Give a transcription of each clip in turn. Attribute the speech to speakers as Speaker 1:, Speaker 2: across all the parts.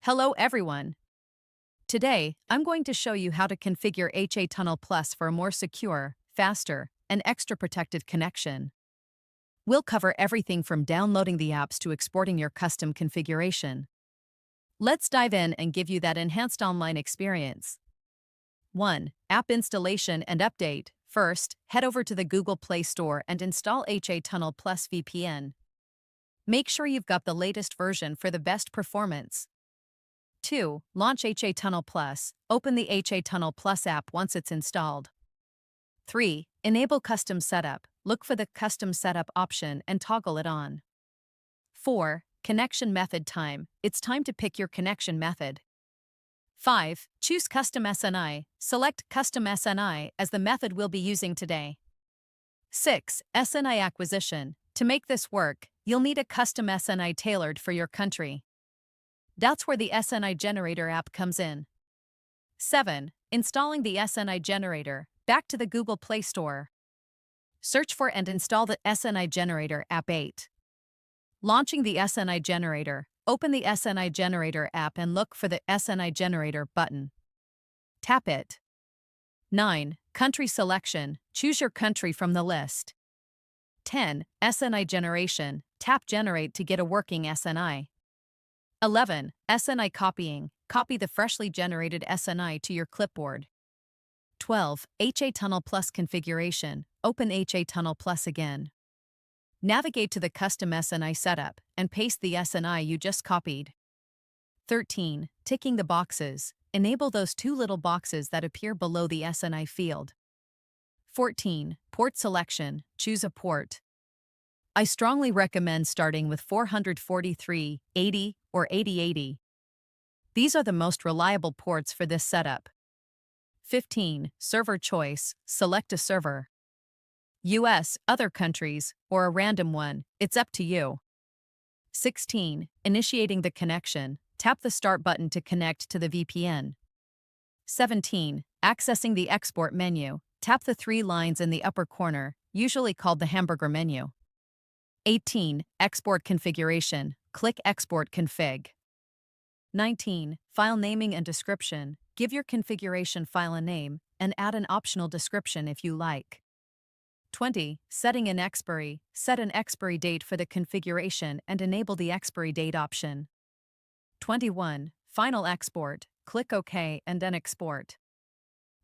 Speaker 1: Hello everyone. Today, I'm going to show you how to configure HA Tunnel Plus for a more secure, faster, and extra protected connection. We'll cover everything from downloading the apps to exporting your custom configuration. Let's dive in and give you that enhanced online experience. 1. App installation and update. First, head over to the Google Play Store and install HA Tunnel Plus VPN. Make sure you've got the latest version for the best performance. 2. Launch HA Tunnel Plus. Open the HA Tunnel Plus app once it's installed. 3. Enable Custom Setup. Look for the Custom Setup option and toggle it on. 4. Connection Method Time. It's time to pick your connection method. 5. Choose Custom SNI. Select Custom SNI as the method we'll be using today. 6. SNI Acquisition. To make this work, you'll need a custom SNI tailored for your country. That's where the SNI Generator app comes in. 7. Installing the SNI Generator. Back to the Google Play Store. Search for and install the SNI Generator app. 8. Launching the SNI Generator. Open the SNI Generator app and look for the SNI Generator button. Tap it. 9. Country selection. Choose your country from the list. 10. SNI generation. Tap Generate to get a working SNI. 11. SNI copying. Copy the freshly generated SNI to your clipboard. 12. HA Tunnel Plus configuration. Open HA Tunnel Plus again. Navigate to the Custom SNI setup and paste the SNI you just copied. 13. Ticking the boxes. Enable those two little boxes that appear below the SNI field. 14. Port selection. Choose a port. I strongly recommend starting with 443, 80, or 8080. These are the most reliable ports for this setup. 15. Server choice. Select a server. US, other countries, or a random one, it's up to you. 16. Initiating the connection. Tap the Start button to connect to the VPN. 17. Accessing the export menu. Tap the three lines in the upper corner, usually called the hamburger menu. 18. Export configuration. Click Export Config. 19. File naming and description. Give your configuration file a name and add an optional description if you like. 20. Setting an expiry. Set an expiry date for the configuration and enable the expiry date option. 21. Final export. Click OK and then export.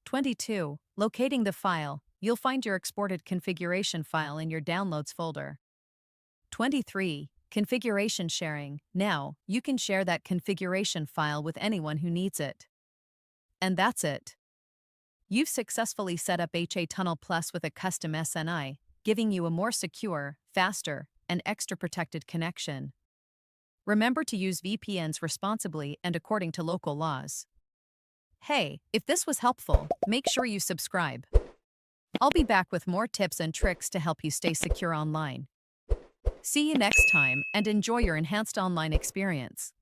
Speaker 1: 22. Locating the file. You'll find your exported configuration file in your Downloads folder. 23. Configuration sharing. Now, you can share that configuration file with anyone who needs it. And that's it. You've successfully set up HA Tunnel Plus with a custom SNI, giving you a more secure, faster, and extra protected connection. Remember to use VPNs responsibly and according to local laws. Hey, if this was helpful, make sure you subscribe. I'll be back with more tips and tricks to help you stay secure online. See you next time and enjoy your enhanced online experience.